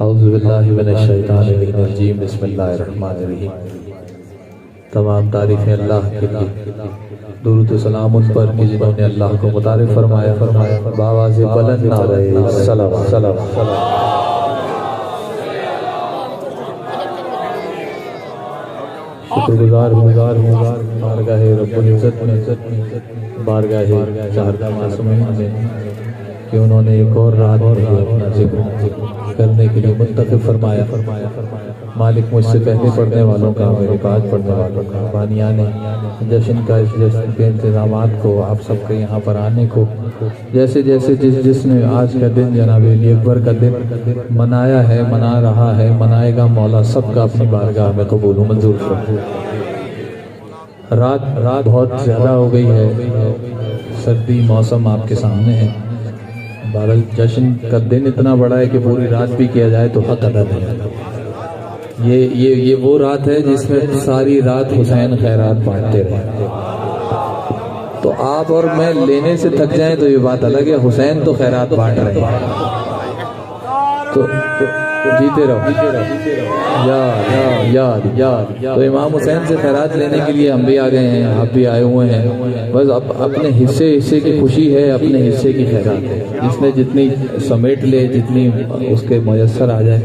औज़ुबिल्लाहिमिनश्शैतानिर्रजीम बिस्मिल्लाहिर्रहमानिर्रहीम। तमाम तारीफ़ें अल्लाह के लिए, दुरूद व सलाम उन पर कि जिन्होंने अल्लाह को मुतारिफ फरमाया बावाज़े बुलंद नारे सलावत सलावत। शुक्रगुज़ार हूँ बारगाहे रब्बुल इज़्ज़त में, बारगाहे चाहता मासूमीन में कि उन्होंने एक और रात अपना जिक्र करने के लिए मुंतखब फरमाया। मालिक मुझसे पहले पढ़ने वालों का, मेरे बाद पढ़ने वालों का, बानिया ने जश्न का, इस जश्न के इंतज़ामात को, आप सबके यहाँ पर आने को, जैसे जैसे जिसने आज का दिन जनाब अली अकबर का दिन मनाया है, मना रहा है, मनाएगा, मौला सबका अपनी बारगाह में कबूल मंजूर करो। रात बहुत ज़्यादा हो गई है, सर्दी मौसम आपके सामने है। बहरहाल जश्न का दिन इतना बड़ा है कि पूरी रात भी किया जाए तो हक अदा नहीं आता। ये वो रात है जिसमें सारी रात हुसैन खैरात बांटते रहे। तो आप और मैं लेने से थक जाएं तो ये बात अलग है, हुसैन तो खैरात बांट रहे हैं। तो जीते रहो याद। तो इमाम हुसैन से खैरात लेने के लिए हम भी आ गए हैं, आप भी आए हुए हैं। बस अपने हिस्से की खुशी है, अपने हिस्से की खैरात है। जिसने जितनी समेट ले, जितनी उसके मुयस्सर आ जाए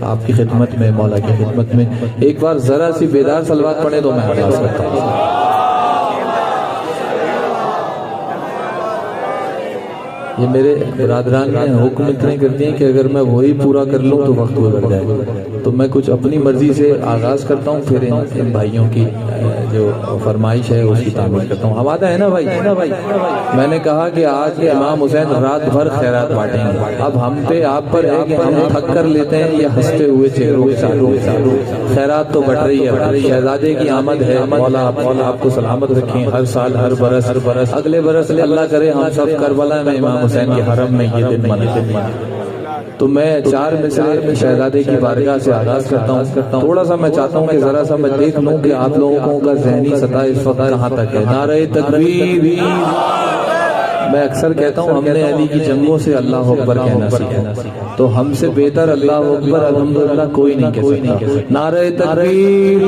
आपकी खिदमत में, मौला की खिदमत में। एक बार जरा सी बेदार सलवात पढ़े तो मैं आगाज करता हूँ। ये मेरे बरादरान ने हुक्म इतने करते हैं कि अगर मैं वही पूरा कर लूँ तो वक्त गुजर जाए। तो मैं कुछ अपनी मर्जी से आगाज करता हूँ, फिर इन भाइयों की जो फरमाइश है उसकी तामील करता हूँ। आवाज़ है ना भाई? मैंने कहा कि आज इमाम हुसैन रात भर खैरात बांटेंगे। अब हम पे आप पर है कि हम थक कर लेते हैं ये हंसते हुए चेहरों के साथ। खैरात तो बढ़ रही है, शहजादे की आमद है। मौला आपको सलामत रखें, हर साल हर बरस अगले बरस अल्लाह करे हम सब करबला में इमाम हुसैन के हरम में ये दिन मना। तो मैं 4 मिसरे शहजादे की बारगाह से आगाज करता हूँ। थोड़ा सा मैं चाहता हूँ कि जरा सा मैं देख लूँ कि आप लोगों का ज़हनी सतह इस वक्त कहाँ तक है। नारे तकबीर। मैं अक्सर कहता हूँ हमने अली की जंगों से अल्लाह अकबर कहना सीखा, तो हमसे बेहतर अल्लाह अकबर अल्हम्दुलिल्लाह कोई नहीं कह सकता। नारे तकबीर।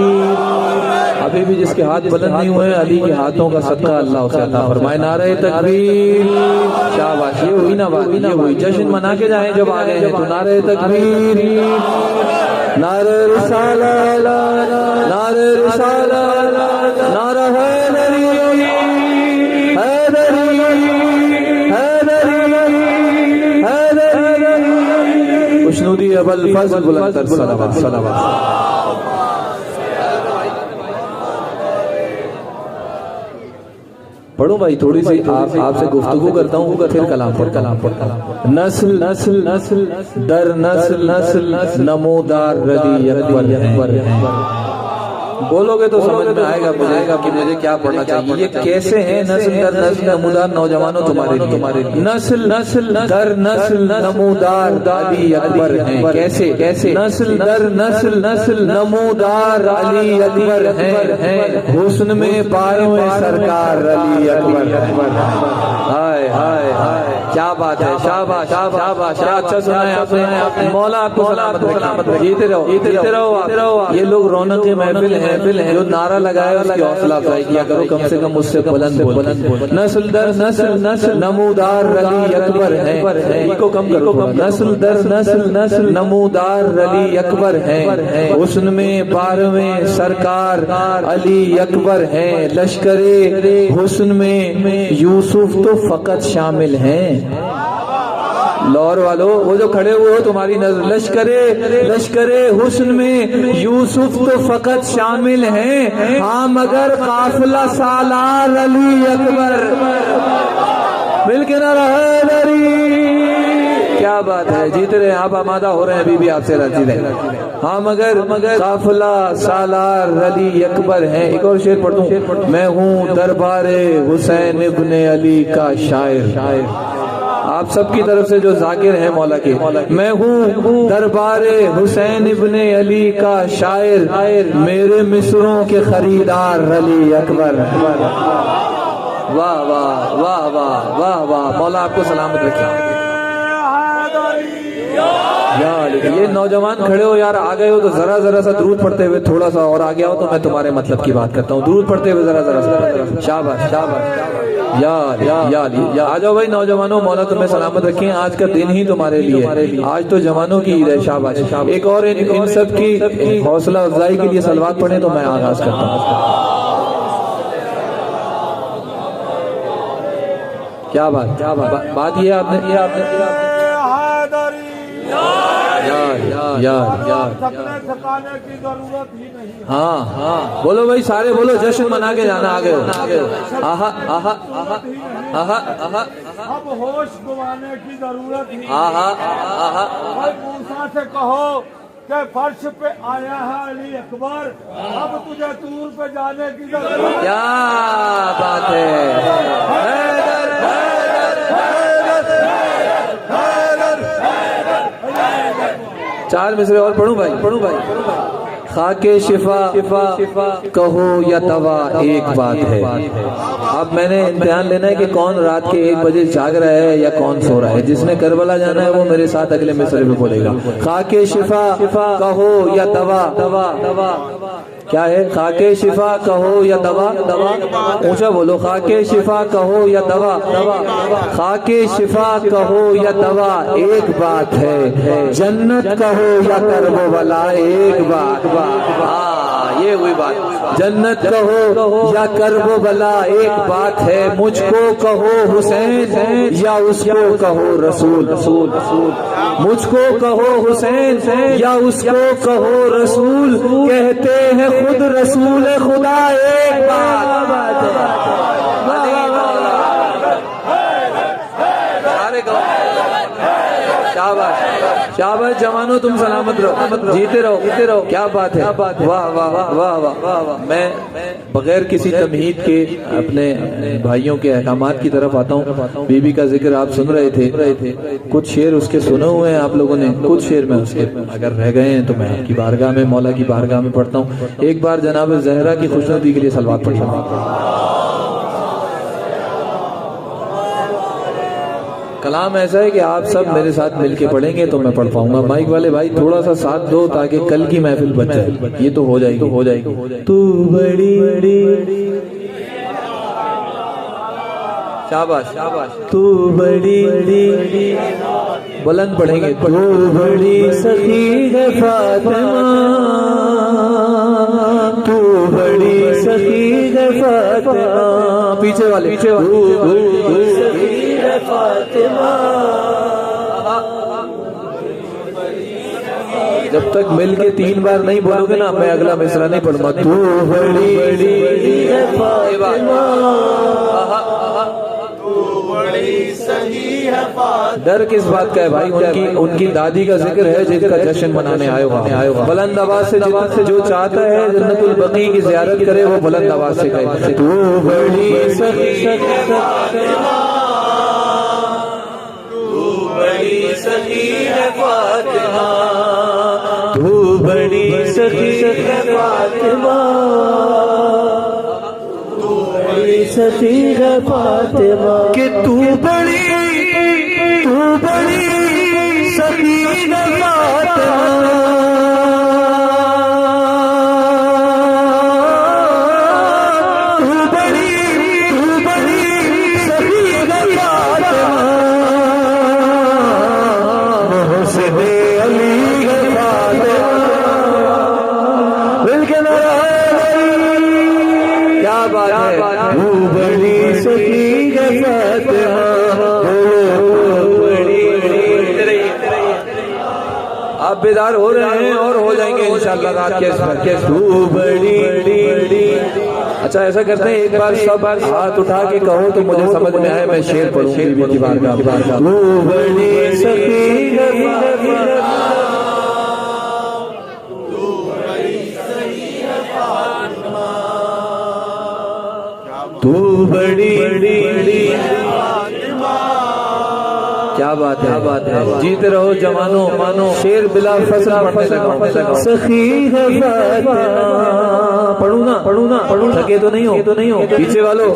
अभी भी जिसके हाथ बुलंद नहीं हुए अली के हाथों का सदका अल्लाह उसे अता फरमाए। नारे तकबीर। शाबाश, ये हुई ना बात, ये हुई। जश्न मना के जाएं जब आ गए हैं तो नारे तकबीर, नारे रिसालत, नारे रिसालत, नारा हैदरी, हैदरी, हैदरी, खुशनुदी अबुल फज़ल बुलंद सलावत सलावत। पढ़ो भाई, थोड़ी सी आपसे गुफ्तगू करता हूँ, फिर कलाम पढ़ता हूँ। नस्ल नस्ल नस्ल दर नस्ल नस्ल नमोदार रली अकबर हैं। बोलोगे तो समझ में आएगा कि मुझे क्या पढ़ना चाहिए। ये कैसे हैं? नस्ल दर नस्ल नमूदार नौजवानों तुम्हारे नस्ल नस्ल दर नस्ल नमूदार अली अकबर हैं। कैसे नस्ल दर नस्ल नस्ल नमूदार अली अकबर हैं। हुस्न में पारों में सरकार अली अकबर। हाय हाय हाय, क्या बात है। शाबाश शाबाश, क्या अच्छा सुना है आपने। मौला आपको सलामत रखे, जीते रहो। ये लोग रौनक के महफिल है, जो नारा लगाए उसकी हौसला अफजाई किया करो, कम से कम उससे बुलंद बुलंद। नस्ल दर नस्ल नस्ल नमूदार अली अकबर हैं। इको कम करो। नस्ल दर नस्ल नस्ल नमूदार अली अकबर हैं। हुस्न में बारहवें सरकार अली अकबर हैं। लश्करे हुस्न में यूसुफ तो फकत शामिल हैं। लाहौर वालों, वो जो खड़े हुए हो तुम्हारी नजर, लश्करे हुस्न में यूसुफ तो फकत शामिल हैं। हाँ मगर काफिला सालार अली अकबर। मिलके नारा हैदरी। क्या बात है, जीत रहे आप, आमादा हो रहे हैं, अभी भी आपसे राजी रहे। हाँ मगर काफिला सालार अली अकबर हैं। एक और शेर पढ़ दूं। मैं हूँ दरबारे हुसैन इब्ने अली का शायर। आप सबकी तरफ से जो जाकिर हैं मौला के, मैं हूँ दरबारे हुसैन इब्ने अली का शायर, मेरे मिसरों के खरीदार अली अकबर। वाह वाह वाह वाह वाह वाह, मौला आपको सलामत रखे। या अली। ये नौजवान खड़े हो यार, आ गए हो तो जरा जरा सा दुरूद पढ़ते हुए थोड़ा सा और आ गया हो तो मैं तुम्हारे मतलब की बात करता हूँ। दुरूद पढ़ते हुए जरा जरा सा। शाबाश शाबाश या अली। आ जाओ भाई नौजवानों, मौला तुम्हें सलामत रखें। आज का दिन ही तुम्हारे लिए, आज तो जवानों की ईद है। शाबाश। एक और इन सब की हौसला अफजाई के लिए सलवात पढ़े तो मैं आगाज करता हूँ। क्या बात ये आपने थकाने की जरूरत ही नहीं। हाँ बोलो भाई, सारे बोलो, जश्न मना के जाना। आगे आहा आहा आहा आहा, अब होश गंवाने की जरूरत ही नहीं। आहा मूसा से कहो कि फर्श पे आया है अली अकबर, अब तुझे तूर पे जाने की जरूरत। क्या बात है। 4 मिसरे और पढ़ूं भाई। खाके शिफा कहो या दवा एक बात है। अब मैंने इम्तिहान लेना है कि कौन रात के 1 बजे जाग रहा है या कौन सो रहा है। जिसने करबला जाना है वो मेरे साथ अगले मिसरे में बोलेगा। खाके शिफा कहो या दवा क्या है? खाके शिफा कहो या दवा। ऊंचा बोलो, खाके शिफा कहो या दवा। खाके शिफा कहो या दवा एक बात है। जन्नत कहो या करबो भला एक बात। हाँ ये हुई बात। जन्नत कहो या करबो भला एक बात है। मुझको कहो हुसैन या उसको कहो रसूल। मुझको कहो हुसैन या उसको कहो रसूल। कहते हैं खुद रसूल खुदा एक बात। शाबाश जवानों, तुम सलामत रहो, जीते रहो। क्या बात है। वाह वाह वाह वाह वाह वाह। मैं बगैर किसी तमहीद के अपने भाइयों के अहकामात की तरफ आता हूँ। बीबी का जिक्र आप सुन रहे थे, कुछ शेर उसके सुने हुए हैं आप लोगों ने, कुछ शेर में उसके अगर रह गए हैं तो मैं आपकी बारगाह में, मौला की बारगाह में पढ़ता हूँ। एक बार जनाब ज़हरा की खुशनुदी के लिए सलवात पढ़िए। कलाम ऐसा है कि आप सब मेरे साथ मिलके पढ़ेंगे तो मैं पढ़ पाऊंगा। माइक वाले भाई थोड़ा सा साथ दो ताकि कल की महफिल बच जाए। ये तो हो जाएगी। तू बड़ी शाबाश तू बड़ी बुलंद पढ़ेंगे। तू बड़ी सखी है फातिमा, तू बड़ी सखी है फातिमा। पीछे वाले फातिमा। जब तक मिल के 3 बार नहीं बोलोगे ना मैं अगला मिसरा नहीं पढ़ूंगा। तू बड़ी है फातिमा, डर किस बात का है भाई? उनकी दादी का जिक्र है जिसका जश्न मनाने आए हो। बुलंद आवाज से जो चाहता है जन्नतुल बकी की ज़ियारत करे वो बुलंद आवाज से कहे। तू बड़ी सखी है फातिमा, तू बड़ी सखी है फातिमा, तू बड़ी सखी है फातिमा। कि तू बड़ी सखी है फातिमा, तू बड़ी सखी है फातिमा। क्या बात है। तू बड़ी सखी है फातिमा, आप बेदार हो रहे हैं और हो जाएंगे इंशाअल्लाह रात के। तू बड़ी अच्छा ऐसा करते हैं एक बार सब हाथ उठा के कहो तो मुझे समझ में आए, मैं शेर पढ़ूं बीबी की बारगाह। तू बड़ी सखी है फातिमा, तू बड़ी क्या बात है। जीते रहो जवानों, मानो शेर बिला फसल पढ़ने लगा। सखी है फातिमा, पढ़ू ना थके तो नहीं हो। पीछे वालों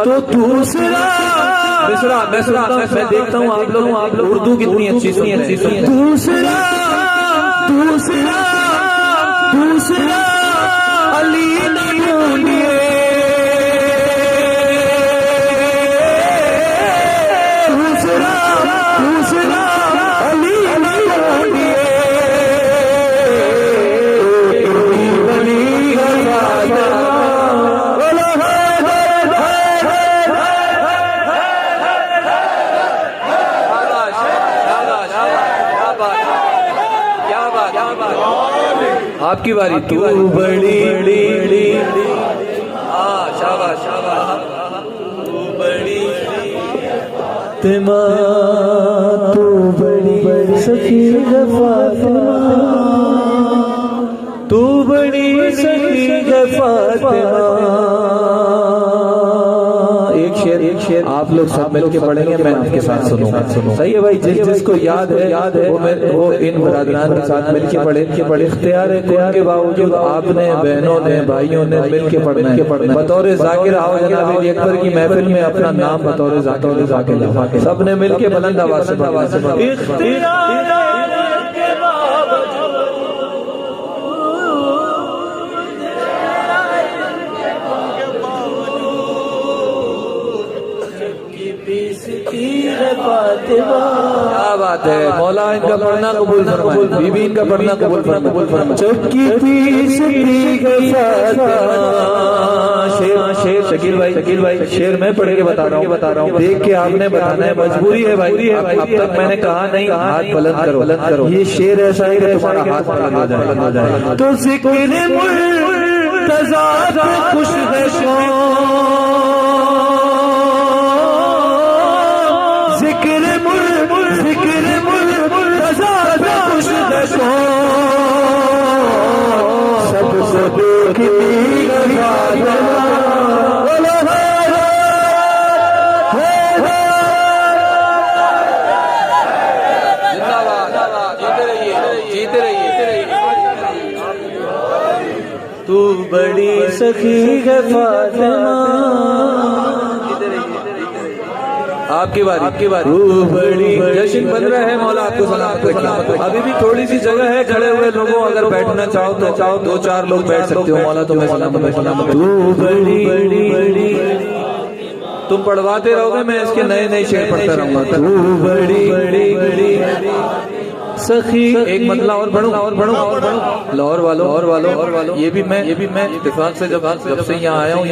तो दूसरा मिसरा मैं देखता हूँ आप लोग उर्दू कितनी अच्छी सुनते हैं। दूसरा आपकी बारी। तू बड़ी बड़ी हाँ शाबाश शाबाश। तू बड़ी फातिमा, तू बड़ी सखी है फातिमा, तू बड़ी सखी है फातिमा। एक शेर आप लोग सब मिलके पढ़ेंगे, मैं आपके साथ सुनूंगा। सही है भाई, जिसको याद है वो इन बरादरान के साथ मिलके पढ़े। इख्तियार है के बावजूद आपने बहनों ने भाइयों ने मिलके पढ़ना है। बतौर जाकिर आओ जनाब अकबर की महफिल में अपना नाम बतौर जाकिर सबने मिलके बुलंद आवाज से क्या बात है। मौला इनका पढ़ना कबूल फरमाए, बीबी इनका पढ़ना कबूल फरमाए। चुपकी शेर शकील भाई शेर मैं पढ़ के बता रहा हूँ देख के आपने बताना है। मजबूरी है भाई, अब तक मैंने कहा नहीं हाथ बुलंद करो। ये शेर ऐसा ही तुम्हारा हाथ बुलंद हो जाए। तो जिक्र मुर्तज़ा खुश है सबसे जीते रहिए। तू बड़ी सखी है फातिमा। आपकी बारी तू बड़ी जश्न बन रहा है। मौला आपको सलामत रखे। अभी भी थोड़ी सी जगह है, खड़े हुए लोगों अगर बैठना चाहो तो 2-4 लोग बैठ सकते हो। मौला तुम्हें सलामत। तू बड़ी तुम पढ़वाते रहोगे, मैं इसके नए शेर पढ़ता रहूंगा। तू बड़ी सखी। एक मतला और बढ़ूं लाहौर वालों ये भी मैं इत्तेफाक से जब से यहाँ आया हूँ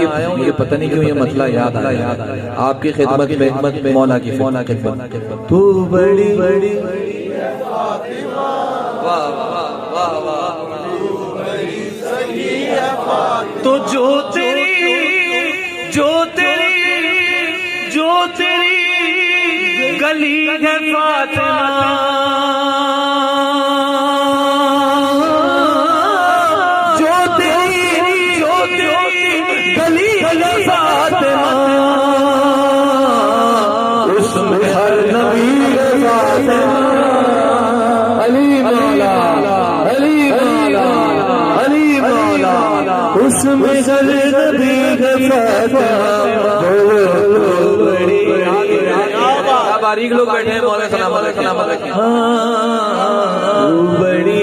ये पता नहीं क्यों ये मतला याद आया आपकी खिदमत में मौला की खिदमत। तू बड़ी वाह वाह वाह तो जो तेरी गली है फातिमा, उसमें हर नबी अली मौला उसमें हर नबी बारीक लोग बैठे हैं। मौला सलामत बड़ी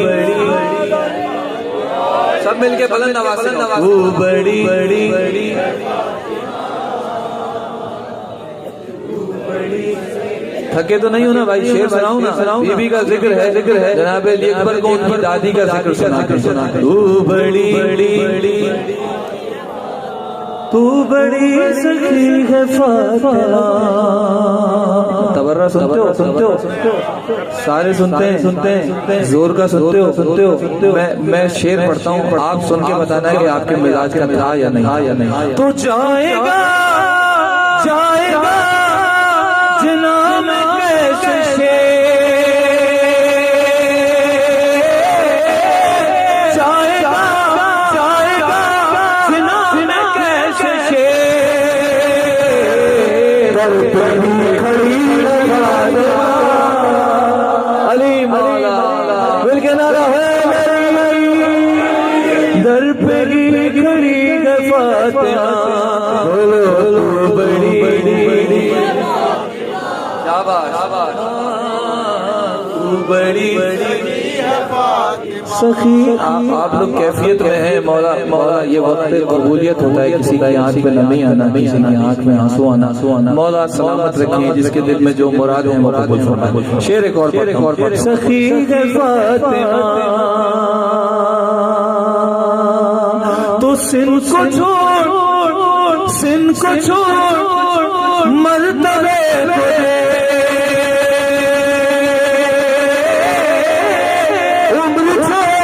सब मिलके बुलंद आवाज से वो बड़ी थके तो नहीं हो ना भाई, शेर सुनाऊं ना। बीबी का जिक्र है जनाब अली अकबर को उनकी दादी का जिक्र सुना। तू बड़ी सखी है फातिमा। तबर्रा सुनते हो सारे सुनते हैं जोर का सुनते हो। मैं शेर पढ़ता हूँ, आप सुन के बताना है कि आपके मिजाज का था या नहीं। तो जाएगा जना में कैसे जाएगा जना में कैसे अली मौला मिलके नारा है दर पे खड़ी है फातिमा। बड़ी बड़ी सखी। आप लोग कैफियत में हैं। मौला ये वक्त कबूलियत होता है, किसी का आंख में नमी आना, किसी की आंख में आंसू आना। मौला सलामत रखिए, जिसके दिल में जो मुराद है वो कबूल फरमाए। शेर एक और सखी है फातिमा तो सिन को छोड़ मर्तबे उम्र छोड़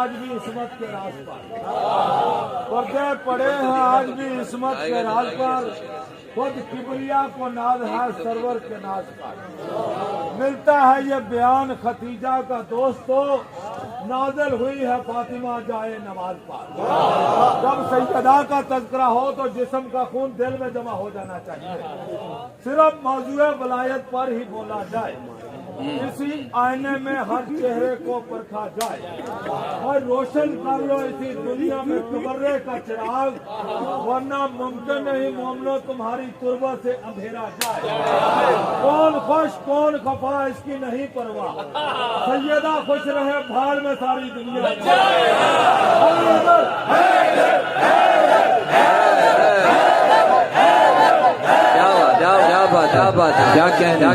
आज भी इस्मत के राज पर, पर्दे पड़े हैं आज भी इस्मत के राज पर, खुद किबरिया को नाज है सरवर के नाज पर। मिलता है ये बयान खतीजा का दोस्तों, नाज़िल हुई है फातिमा जाए नमाज पर। जब सैयदा का तज़किरा हो तो जिस्म का खून दिल में जमा हो जाना चाहिए, सिर्फ मौजूए वलायत पर ही बोला जाए, इसी आईने में हर चेहरे को परखा जाए, और रोशन कर लो इसी दुनिया में कबर्रे का चिराग, वरना मुमकिन नहीं मोमनो तुम्हारी तुर्बा से अंधेरा जाए। कौन खुश कौन खफा इसकी नहीं परवाह, सैयदा खुश रहे भाड़ में सारी दुनिया। क्या बात है, क्या कहना।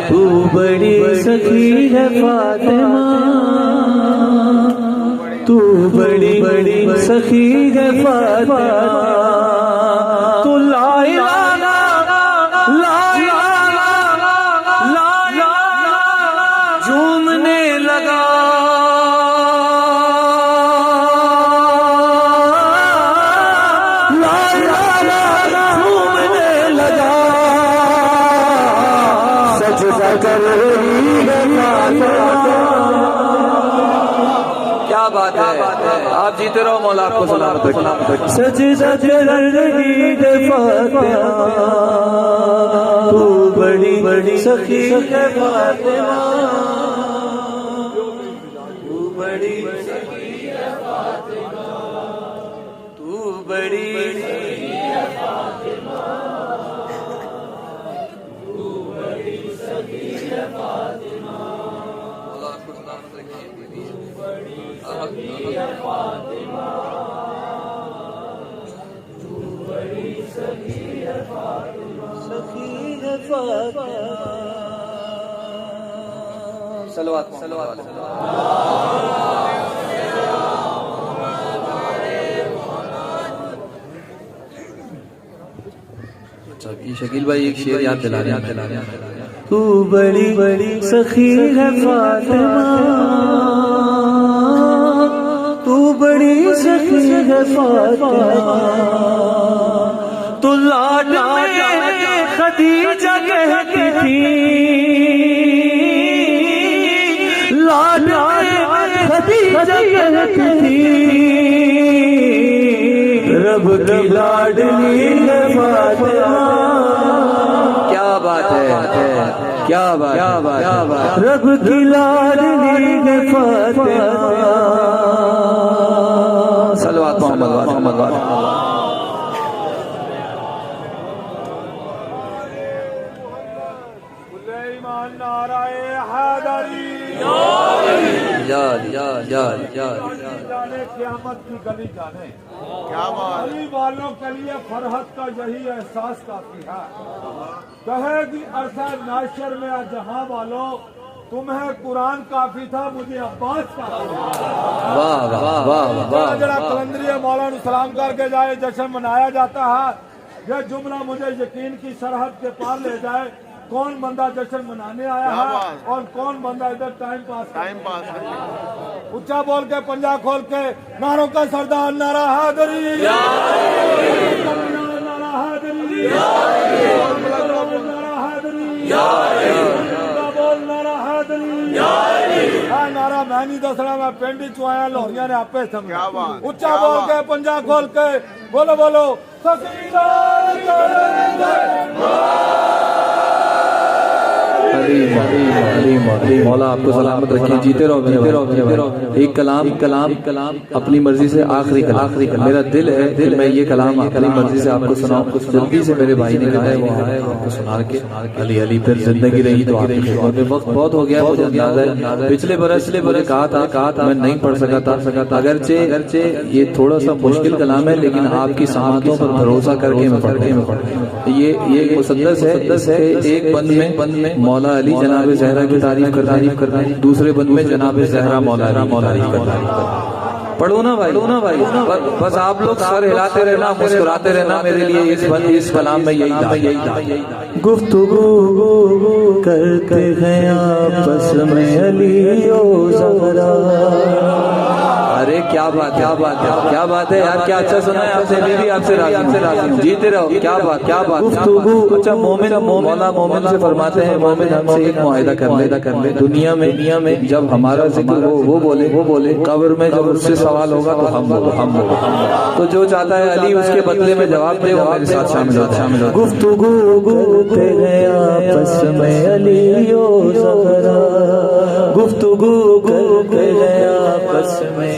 तू बड़ी सखी है फातिमा, तू बड़ी सखी है फातिमा, तू ला इलाहा झूमने लगा, क्या बात है। आप जीते रहो, मौला आपको सलामत रखे। सजदा कर रही है फातिमा, तू बड़ी सखी है फातिमा, तू बड़ी सखी है फातिमा, तू बड़ी सखी है फातिमा, तू बड़ी सखी है फातिमा, मौला आपको सलामत रखे। फातिमा, तू बड़ी सखी है फातिमा, सखी है फातिमा। सलवात शकील भाई एक शेर याद दिला रहे हैं। तू बड़ी सखी है फातिमा, तू बड़ी सखी है फातिमा, तू लाड में खदीजा कहती थी, लाड में खदीजा कहती थी, रब की लाडली है फातिमा। क्या बात है, क्या बात, रब की लाडली है फातिमा। सलवात मोहम्मद नाराए हैदरी जाने क़यामत की गली जाने, क्या गली वालों के लिए फरहत का यही एहसास काफी है। कहेगी अरसा नाशर में जहां वालों, तुम्हें कुरान काफी था, मुझे अब्बास काफी था। जरा कलंदरी मौलाना सलाम करके जाए, जश्न मनाया जाता है। यह जुमला मुझे यकीन की सरहद के पार ले जाए, कौन बंदा जश्न मनाने आया है और कौन बंदा इधर टाइम पास। ऊंचा बोल के पंजा खोल के नारों का सरदार नारा हैदरी, नारा हैदरी, नारा हैदरी, नारा मैं नहीं दसना, मैं पिंड चो आया, लोहिया ने आपे समझा। ऊंचा बोल के पंजा खोल के बोलो मौला आपको सलामत रखे, जीते रहो। एक कलाम अपनी मर्जी से आखिरी कलाम, मेरा दिल है मैं ये कलाम अपनी मर्जी से आपको सुनाऊं। जल्दी से मेरे भाई ने कहा है वो आए आपको सुना के। अली फिर जिंदगी रही तो आपकी खिदमत में वक्त बहुत हो गया, मुझे अंदाजा है। पिछले बरस कहा था मैं नहीं पढ़ सका था। अगरचे ये थोड़ा सा मुश्किल कलाम है, लेकिन आपकी सामतों पर भरोसा करके मैं पढ़ ये मुसद्दस है। एक बंद में मौला अली जनाब ज़हरा की तारीफ करता है, दूसरे बंद में जनाब ज़हरा मौला अली की तारीफ करता है। पढ़ो ना भाई, बस आप लोग सर हिलाते रहना, मुस्कुराते रहना। मेरे लिए इस कलाम में यही था। गुफ्तगू करते हैं आपस में अली ओ ज़हरा, अरे क्या बात है, क्या बात है यार, क्या अच्छा सुना है आपसे, बीवी आपसे राजी, जीते रहो, क्या बात गुफ्तगू। अच्छा मोमिन मौला मोमिन से फरमाते हैं, मोमिन हमसे एक मुआहिदा कर ले, दुनिया में जब हमारा जिक्र हो वो बोले, कब्र में जब उससे सवाल होगा तो हम तो जो चाहता है अली उसके बदले में जवाब दे, वो मेरे साथ शामिल हो। गुफ्तगू करते हैं आपस में अलियो ज़हरा, गुफ्तगू करते हैं आपस में।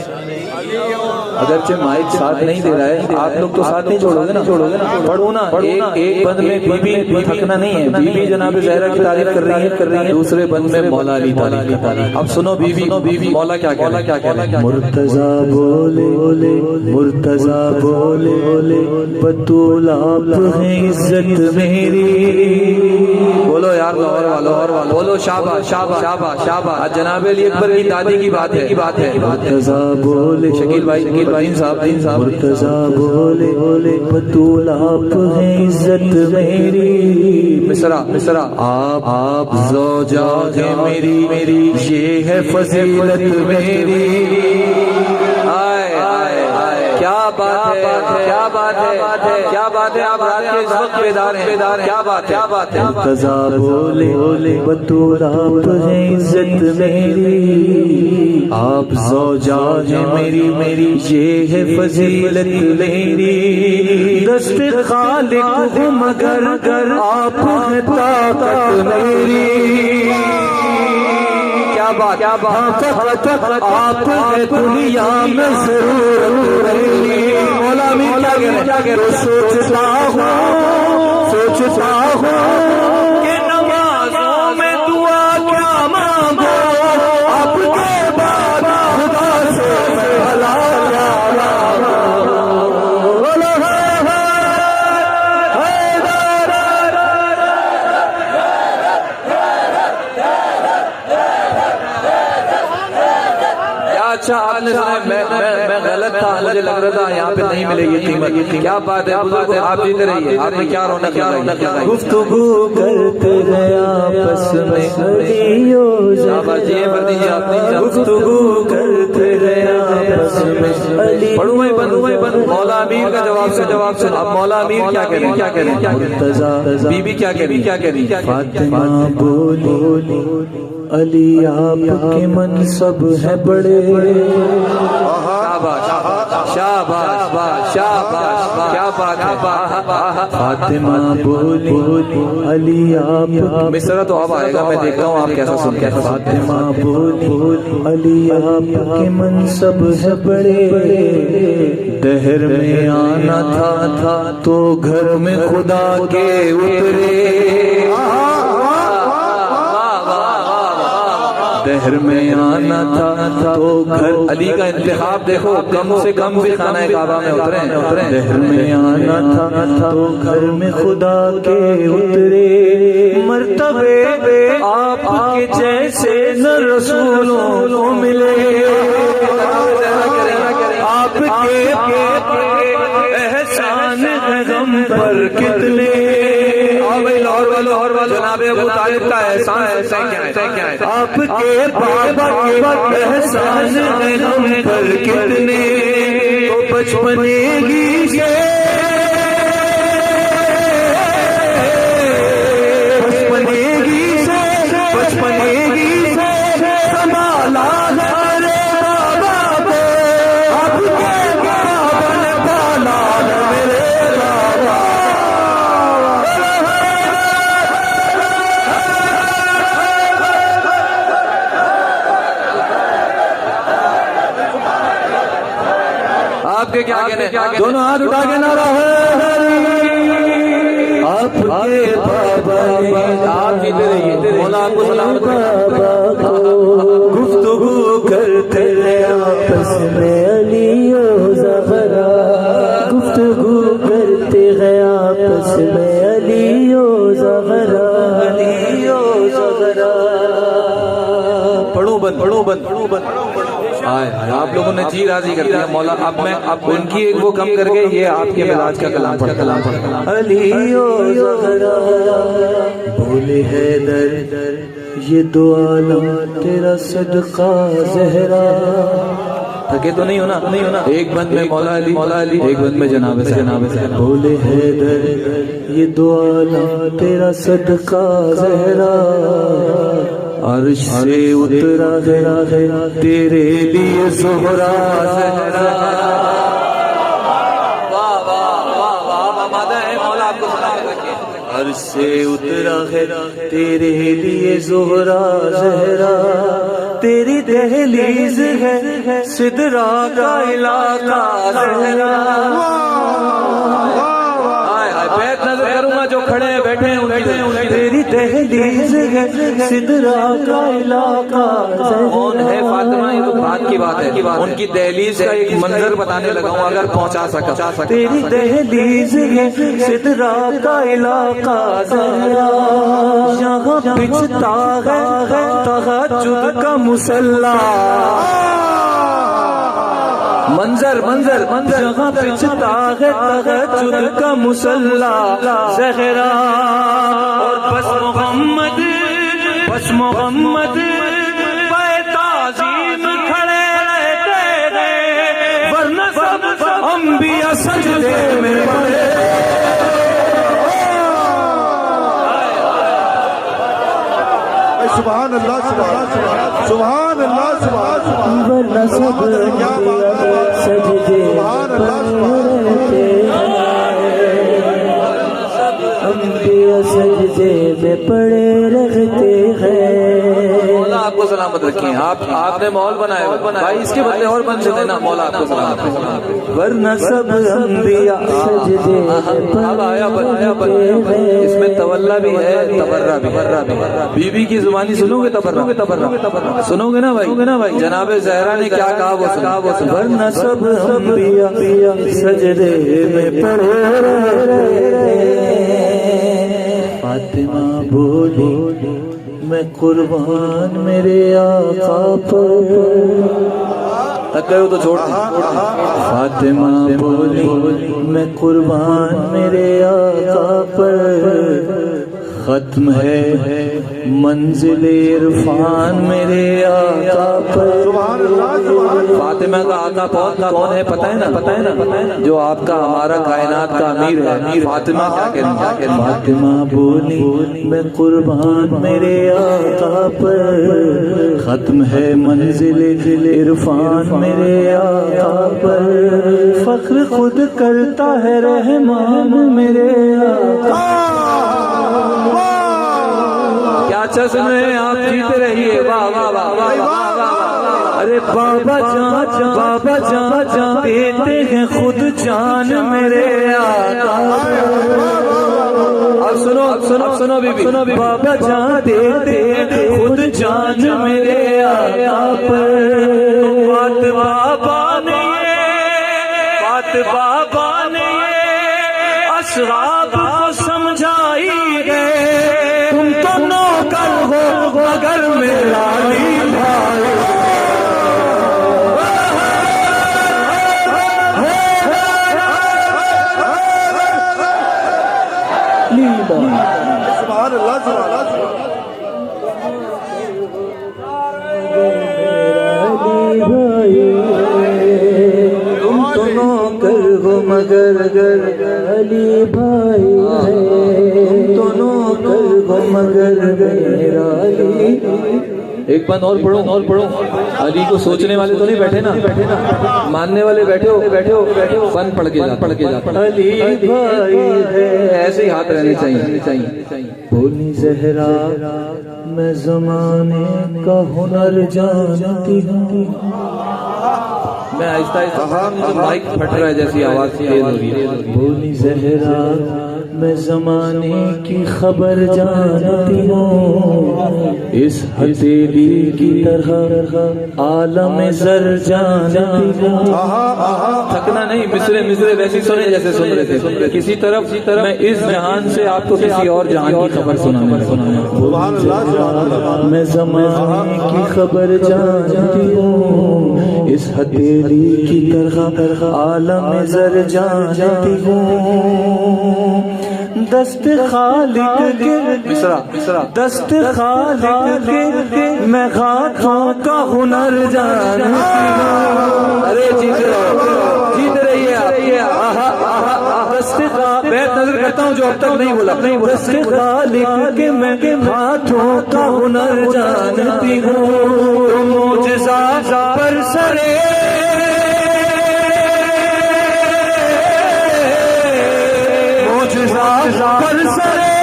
अगरचे माइक साथ नहीं दे रहा है, आप लोग तो साथ नहीं छोड़ोगे ना, पढ़ो ना। एक बंद में बीबी थकना नहीं है, बीबी जनाब ज़हरा की तारीफ कर रही है, दूसरे बंद में मौला अली तारीफ। अब सुनो बीबी मौला क्या कह रहा है। मुर्तजा बोले मुर्तजा बोले बतूल आप है इज्जत मेरी। बोलो यार और वालो बोलो शाबाश। आज जनाब अली अकबर की दादी की बात है। मुर्तजा बोले शकील भाई साहब मुर्तजा बोले बतूल आप है इज्जत मेरी। मिसरा आप ज़ौजा है मेरी, ये है फजीलत मेरी। क्या बात है, आप रात के इस वक्त बेदार हैं, क्या बात है। मुर्तजा बोले बतूल आप है इज्जत मेरी, आप ज़ौजा है मेरी, ये है फजीलत मेरी। दस्त खालिक हूँ मगर आप है ताकत मेरी। क्या बात आप है दुनिया में जरूर मेरी। मौला क्या कह रहे सोचता हूँ कि नमाज़ों में दुआ क्या मांगो, आपके बाद खुदा से भला क्या अच्छा आपने सुना, मैं गलत था, मुझे लग रहा था यहाँ पे नहीं मिलेगी कीमत। क्या बात है बुजुर्ग, आप जीते रहिए, आपने क्या रोना क्या। गुफ्तगू करते हैं आपस में अलियो ज़हरा, गुफ्तगू करते हैं आपस में अलियो। पढ़ू भाई बन मौला अमीर का जवाब से। अब मौला अमीर क्या कह रहे हैं। मुर्तजा बीबी क्या कह रही। फातिमा बोली अली आपके मनसब है बड़े। शाबाश, क्या बात है। फातिमा बोली अली आप। मिसरा तो अब आएगा, मैं देखता हूँ आप कैसा सुनते हैं। फातिमा बोली अली आपके मनसब है बड़े, दहर में आना था तो घर में खुदा के उतरे। दहर में आना था तो घर। अली का इंतखाब देखो, कम से कम भी खाना काबा में उतरे। दहर में आना था तो घर में खुदा के उतरे। मर्तबे आपके जैसे न रसूलों को मिले, आपके एहसान है गम पर कितने। और वालो जनाब अबू तालिब का एहसान क्या है। आपके बाबा के एहसान है हम पर कितने। तो बचपनेगी से संभाला हमारे बाबा को, आपके बाबा ने पाला मेरे बाबा। आपके क्या कहने, दोनों हाथ उठा के नारा है आपके बाबा ने। आप जीते रहिए, मौला आपको सलामत बाबा को गुफ्तगू करते हैं आपस में अलियो ज़हरा, गुफ्तगू करते हैं आपस में अलियो ज़हरा। पढ़ो बंद। आप लोगों ने जी राजी कर दिया मौला। अब उनकी एक वो कम करके ये आपके मिजाज का कलाम पढ़। अलियो ज़हरा बोले हैदर ये दो आलम तेरा सदका ज़हरा। थके तो नहीं होना, नहीं होना। एक बंद में मौला अली, मौला अली, एक बंद में जनाब से, जनाब से। बोले हैदर ये दो आलम तेरा सदका ज़हरा, अर्श से उतरा है तेरे लिए ज़ोहरा ज़हरा। वाह वाह वाह वाह, मादा है मौला आपको सलामत रखे। अर्श से उतरा है तेरे लिए ज़ोहरा ज़हरा, तेरी दहलीज है सिदरा का इलाका ज़हरा। बैठ नजर करूंगा जो खड़े हैं बैठे हैं उन्हें। तेरी दहलीज है सिदरा का इलाका। कौन है फातिमा, ये तो बात की बात है। उनकी दहलीज का एक मंजर बताने लगा हूँ, अगर पहुंचा सका। तेरी दहलीज है सिदरा का इलाका ज़हरा, यहाँ बिछता है तहज्जुद का मुसल्ला। मंजर मंजर मंजर, जहाँ बिछता है तहज्जुद का मुसल्ला ज़हरा। और बस मोहम्मद ताज़ीम खड़े रहते हैं, वरना सब अंबिया सजदे में पड़े। सुभान अल्लाह, सुभान अल्लाह, सुभान अल्लाह, सुभान अल्लाह, वरना सब सजदे अंबिया सजदे में पड़े रहते हैं। मौला आपको सलामत रखें। आपने माहौल बनाया भाई, इसके बदले और बन से देना। मौला आपको सलामत रखें। वरना सब अंबिया सजदे अब आया इसमें तवल्ला भी है, तबर्रा भी। बीबी की जुबानी सुनोगे, तबर्रा सुनोगे ना भाई। जनाबे ज़हरा ने क्या कहा वो सुना। वरना सब अंबिया सजदे में पड़े रहते हैं। फातिमा बोली मैं कुर्बान मेरे आका पर, तक गए हो तो छोड़। फातिमा बोली मैं कुर्बान मेरे आका पर, खत्म है मंजिल इरफान मेरे आका पर। फातिमा का आका कौन है पता है ना, जो आपका हमारा कायनात का अमीर है। फातिमा क्या कह रही है? फातिमा बोली मैं कुर्बान मेरे आका पर, खत्म है मंजिल इरफान मेरे आका पर। फख्र खुद करता है रहमान मेरे आका। क्या अच्छा सुन रहे हैं आप, जीते रहिए। वाह वाह वाह वाह वाह। अरे बाबा जान देते हैं खुद जान मेरे आका। अब सुनो बीबी। बाबा जान देते हैं खुद जान मेरे आका पर। बाबा ने अशराब को समझाई है, तुम तो नौकर हो मगर मेरा भाई। सुभान अल्लाह, सुभान अल्लाह। तुम तो नौकर हो मगर अली भाई है, तुम तो नौकर हो मगर मेरा अली। एक बंद और पढ़ो। अली को सोचने वाले तो नहीं बैठे ना, मानने वाले बैठे हो। बंद पढ़ के जा। अली भाई है, ऐसे ही हाथ रहने चाहिए। बोली ज़हरा मैं ज़माने का हुनर जानती हूँ। मैं आहिस्ता माइक फट रहा है जैसी आवाज तेज हो रही है। बोली ज़हरा मैं ज़माने की खबर जानती हूँ, इस हथेली की तरह आलम ज़र जानती हूँ। थकना नहीं, मिसरे वैसे सुने जैसे सुन रहे थे। किसी तरफ मैं इस जहान से आपको किसी और जहान की खबर सुनाऊंगा। मैं ज़माने की खबर जानती हूँ, इस हथेली की तरह आलम ज़र जानती हूँ। दस्त खालिक के मिसरा दस्त खालिक के मैं हाथों का हुनर जानती हूँ। अरे जीत रही है आप। दस्त बैठ नजर करता हूँ जो अब तक नहीं बोला। दस्त खालिक के मैं हाथों का हुनर जानती हूँ। मुझसा पर सरे पर सरे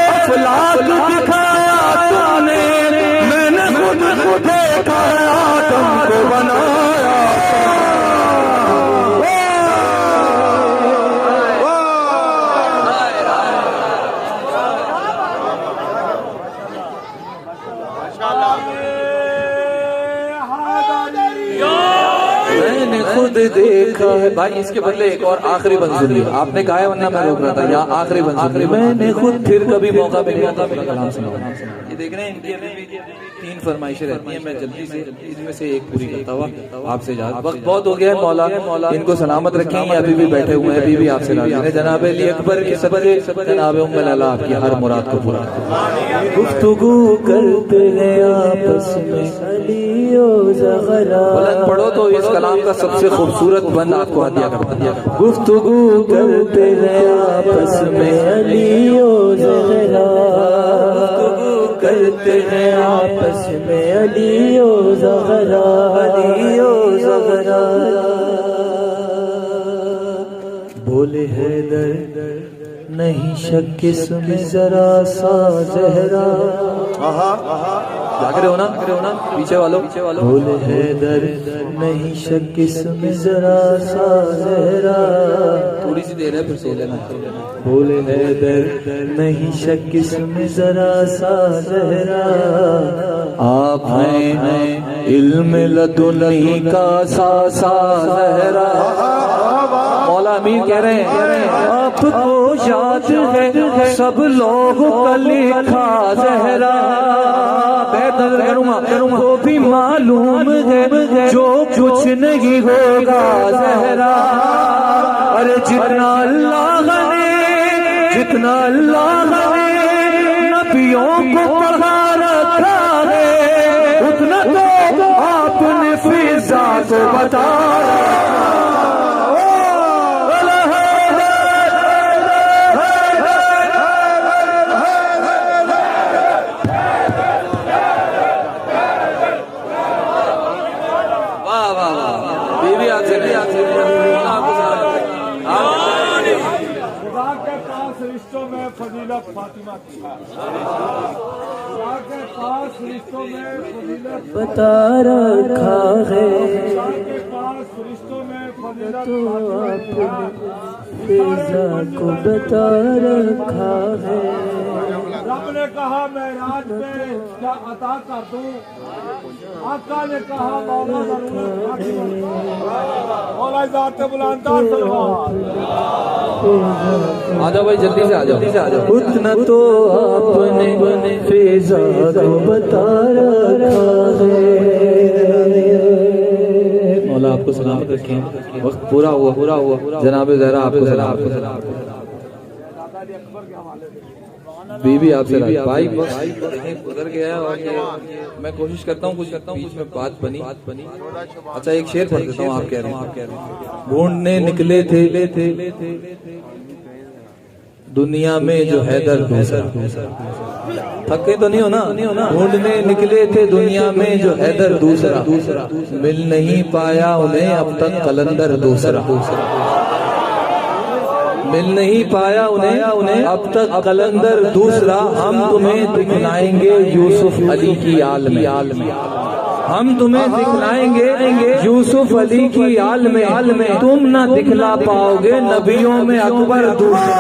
अफलाक दिखाया तुमने, मैंने खुद देखा तुमको बनाया। मैंने खुद देखा है। भाई इसके बदले एक और आखिरी बंद सुनिए। आपने कहा है वरना मैं रोक रहा था। यहाँ आखिरी बंद सुनिए। मैंने खुद फिर कभी मौका मिलेगा तो अपना कलाम सुनाऊंगा। ये देख रहे हैं इनकी अभी 3 फरमाइशें रहती हैं। मैं जल्दी से इनमें से एक पूरी करता हुआ आपसे जा। वक्त बहुत हो गया है। मौला इनको सलामत रखें। ये अभी भी बैठे हुए हैं। अभी भी आपसे राजी हैं। जनाब अली अकबर के सदक़े जनाब उम्मुल अला आपकी हर मुराद को पूरा करें। गुफ्तगू करते हैं आपस में अली ओ ज़हरा। बुलंद पढ़ो तो इस कलाम का सबसे खूबसूरत बंद आपको हदिया कर दिया। गुफ्तगू करते हैं आपस में अली ओ ज़हरा। गुफ्तगू करते हैं आपस में अली ओ ज़हरा। अली ओ ज़हरा बोले हैदर नहीं शक इसमें जरा सा ज़हरा। जाके रहो ना पीछे वालों बोले हैदर नहीं शक इसमें जरा सा ज़हरा। थोड़ी सी देर है फिर सो लेना। बोले हैदर नहीं शक इसमें जरा सा ज़हरा। आप हैं इल्म लदुनी का सा ज़हरा। मौला अमीर कह रहे हैं आपको याद है सब लोगों का लिखा ज़हरा। नजर करूँगा वो भी मालूम है जो कुछ नहीं होगा ज़हरा। अरे जितना अल्लाह ने नबियों को पढ़ा रखा है उतना तो आपने फिज़ा को बताया। रिश्तों में फजीलत फातिमा की के पास रिश्तों में फजीलत बता रखा है। के पास रिश्तों में फजीलत फिज़ा को बता रखा है। रब ने कहा मैं रात में क्या अता कर दूं। आका ने कहा मौला ज़ात बुलंदार आ जाओ भाई जल्दी से आ जाओ। उतना तो आपने फिज़ा को बता रखा है। मौला आपको सलामत रखें। वक्त पूरा हुआ जनाब ज़हरा आपको सलाम। बीबी आपसे भाई उधर गया और मैं कोशिश करता हूँ बीच में बात बनी। अच्छा एक शेर पढ़ देता हूँ। आप कह रहे हैं ढूंढने निकले थे दुनिया में जो हैदर दूसरा। थके तो नहीं हो ना। ढूंढने निकले थे दुनिया में जो हैदर दूसरा। मिल नहीं पाया उन्हें अब तक कलंदर दूसरा। मिल नहीं पाया उन्हें अब तक कलंदर दूसरा। हम तुम्हें दिखलाएंगे यूसुफ अली की आल में। हम तुम्हें दिखलाएंगे यूसुफ अली की आल में। तुम ना दिखला पाओगे नबियों में अकबर दूसरा।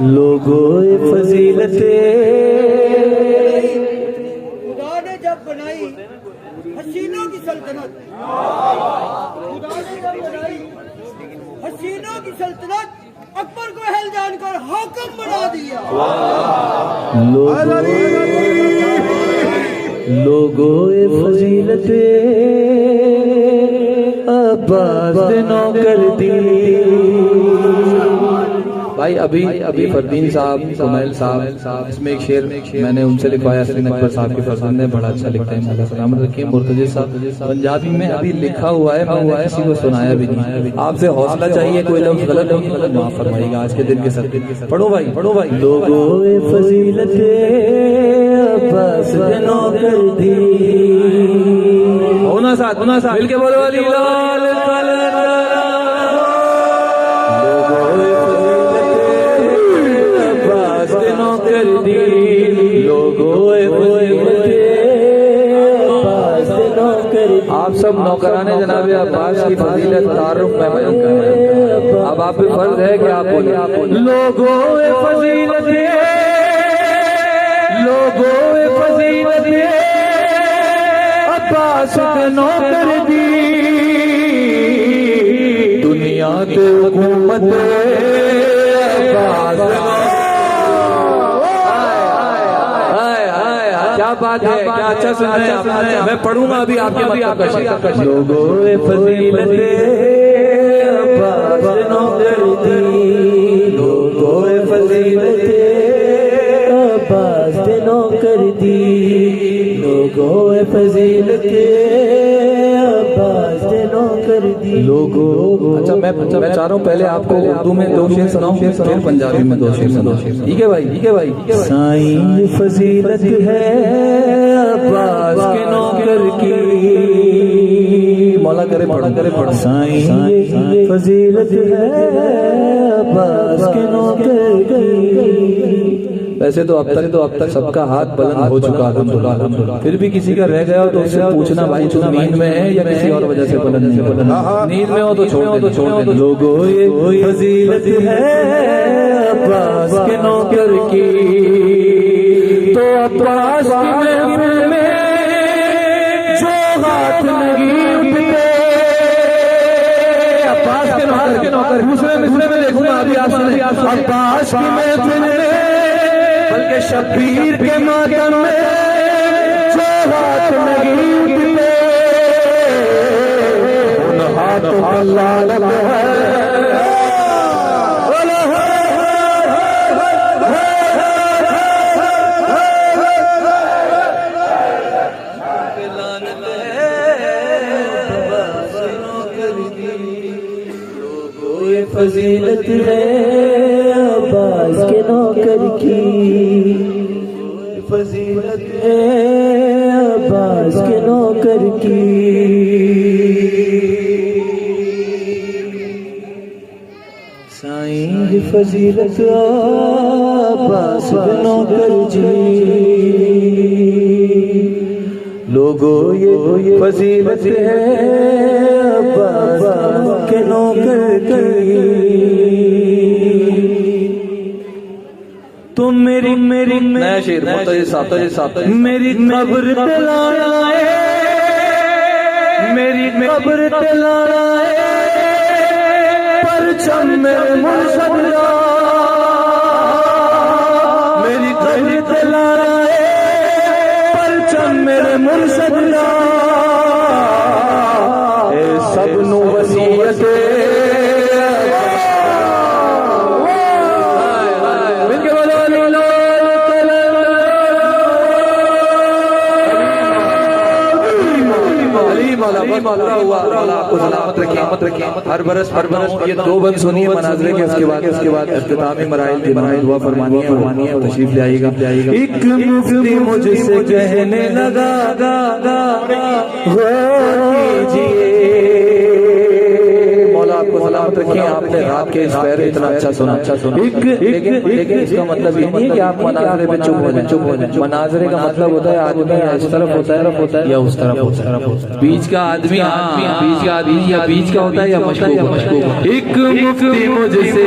लोगों फजीलते खुदा ने जब बनाई हसीनों की सल्तनत, खुदा ने जब बनाई हसीनों की सल्तनत अकबर को अहल जानकर हाकिम बना दिया। लोगों ए फजीलत अब्बास ने नौकर दी। भाई अभी फरदीन साहब, सुमैल साहब, इसमें एक शेर मैंने उनसे लिखवाया, सलीम अकबर साहब के फरजंद ने, बड़ा अच्छा लिखते हैं, अल्लाह सलामत रखिए। मुर्तज़ा साहब पंजाबी में अभी लिखा हुआ है, मैंने किसी को सुनाया भी नहीं। आपसे हौसला चाहिए, कोई लफ्ज़ गलत हो तो माफ फरमाइएगा आज के दिन के साथ। पढ़ो भाई। लोगों ए फजीलत अब्बास ने नौकर दी। होना साथ मिलके बोलो अली लाल आप सब नौकराने जनाबे अब्बास की फजीलत तारुफ में बयान कर रहे हैं। अब आप पे फर्ज है कि आप बोले लोगों ए फजीलत अब्बास के नौकर दी। दुनिया के हुकूमत क्या बात है, क्या अच्छा सुन रहे हैं। मैं पढ़ूंगा अभी आपके मतलब। लोगों ए फजीलत अब्बास ने नौकर दी। लोगों ए फजीलत अब्बास ने नौकर दी। लोगों ए फजीलत अब्बास ने नौकर दी। लोगों अच्छा मैं चाह रहा हूँ पहले आपको उर्दू में 2 शेर सुनाऊं, फिर पंजाबी में 2 शेर सुनाऊं। ठीक है भाई। साईं फजीलत है अब्बास के नौकर की। मौला करे पढ़। साईं फजीलत है अब्बास के नौकर की। वैसे तो अब तक सबका हाथ बुलंद हो चुका अल्हम्दुलिल्लाह। फिर भी किसी का रह गया हो तो उससे पूछना भाई तू नींद में है या किसी और वजह से बुलंद नहीं। नींद में हो तो छोड़ दे। लोगों ये फजीलत है अब्बास के नौकर की। तो अब्बास की महफिल में जो हाथ नहीं उठते, अब्बास के नौकर दूसरे में देखूंगा अभी आप सुने। अब्बास की महफिल में बल्कि शब्बीर के मातम में जो हाथ नहीं उठते, उन हाथों का लाल है। फजीलत है अब्बास के नौकर की। फजीलत है अब्बास के नौकर की। साईं की फजीलत अब्बास के नौकर जी। लोगों ये फजीलत है अब्बास के नौकर की। तुम मेरी नया शेर मेरी कब्र पे लाना है, मेरी कब्र पे लाना है परचम मेरे मुर्शद दा। मेरी कब्र पे लाना है परचम मेरे मुर्शद दा। सब नु वसीयत मौला आपको सलामत रखिए। हर बरस ये 2 बंद सुनिए मनाज़रे के, उसके बाद इख्तितामी मराइल की दुआ फरमानी है। तशरीफ ले आइएगा। एक मुफ्ती मुझसे कहने लगा मौला आपको सलामत रखिए। आपने रात के इस पहरे इतना अच्छा सुना। लेकिन इसका मतलब ये नहीं कि आप मनाज़रे पे चुप हो जाए। मनाज़रे का मतलब होता है आदमी इस तरफ होता है या उस तरफ होता है। बीच का आदमी या बीच का होता है या मशकूक। एक मुफ्ती मुझसे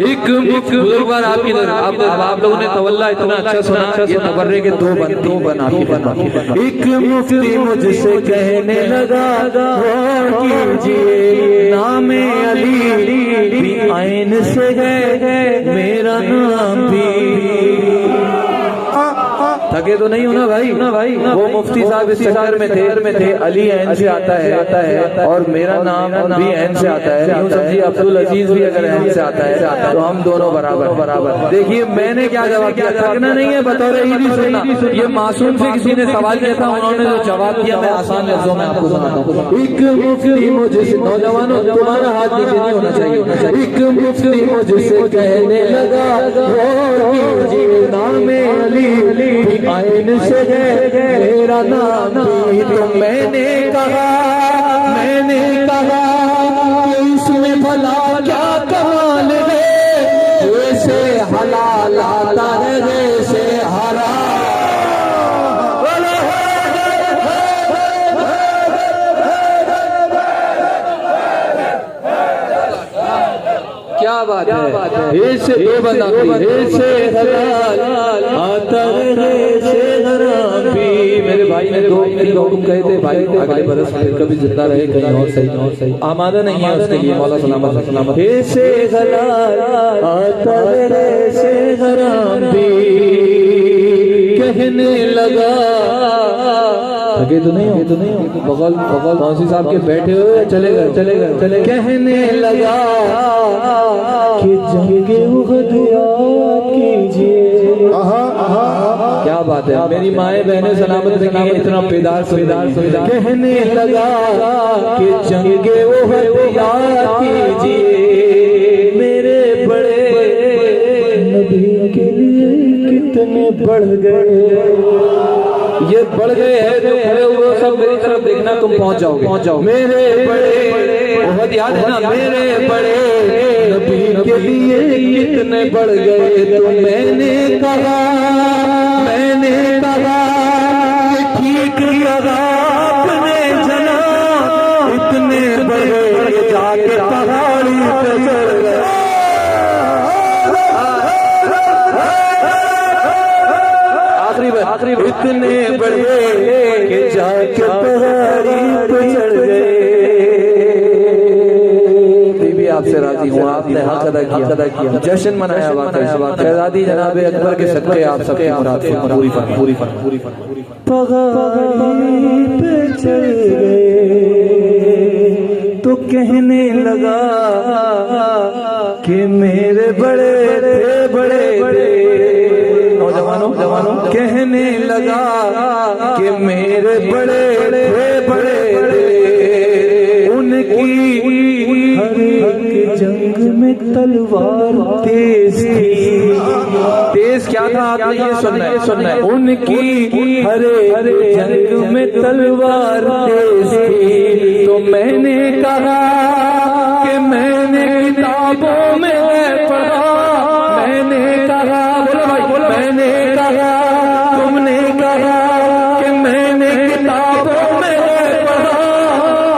एक बुजुर्ग आपकी तरफ आप लोगों ने तवल्ला इतना अच्छा सुना। ये तबर्रे के 2 बन आपकी। एक मुफ्ती मुझसे कहने लगा कीजिए नाम अली भी आइन से है मेरा नाम भी। थके तो नहीं हो ना भाई वो मुफ्ती साहब इस चक्कर में थे अली एन से आता है और मेरा नाम भी एन से आता है, यूं समझिए अब्दुल अजीज भी अगर एन से आता है तो हम दोनों बराबर। देखिए मैंने क्या जवाब दिया, थकना नहीं है बतौर ईदी सुनना। ये मासूम से किसी ने सवाल किया था, उन्होंने जो जवाब दिया मैं आसान लफ्जों में आपको सुनाता हूँ। एक मुफ्ती मुझसे, नौजवानों तुम्हारा हाथ नीचे नहीं होना चाहिए, एक मुफ्ती मुझसे कहने लगा नाम अली आइन से है मेरा नाम भी, तो मैंने कहा इसमें भला क्या कमाल है, वैसे हलाल आता है वैसे हराम। क्या बात है, ऐसे दो बंदा ऐसे हलाल आता है ऐसे हराम भी। मेरे भाई ने दो हुक्म कहे थे, भाई अगले बरस फिर कभी जिंदा रहे कहीं और सही आमादा नहीं है उसके लिए, मौला सलामत। ऐसे हलाल आता है ऐसे हराम भी, कहने लगा थके तो नहीं हो बगल कौंसी साहब के बैठे हुए चले गए। कहने लगा कि जंगे उहद याद कीजिए। क्या बात है, मेरी माए बहनें सलामत रखी, इतना पेदार सुविधा। कहने लगा कि जंगे उहद याद कीजिए, मेरे बड़े नबी के लिए कितने बढ़ गए। ये बढ़ गए हैं जो खड़े हुए सब मेरी तरफ देखना, तुम पहुंच जाओ। मेरे बड़े बहुत याद है ना, मेरे बड़े नबी के लिए कितने बढ़ गए। तो मैंने कहा ठीक लगा अपने जना, इतने बड़े जाके पहाड़ी पे चढ़ गए। आखिरी इतने बड़े कि जाके पहाड़ी पे चढ़ गए। बीबी आपसे राजी हूँ, आपने हक अदा किया, जश्न मनाया शहजादी जनाबे अकबर के सदके आप सबके मुराद पूरी पहाड़ी पे चढ़ गए। तो कहने लगा कि मेरे बड़े नौजवानों कहने लगा कि मेरे बड़े उनकी हर एक जंग में तलवार तेज क्या था आपने ये सुनना है। उनकी हर एक जंग में तलवार तेज थी। तो मैंने कहा कि मैंने किताबों में पढ़ा, मैंने कहा तुमने कहा कि मैंने किताबों में पढ़ा,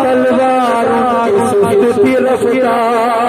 तलवारों की सुस्त रफ्तार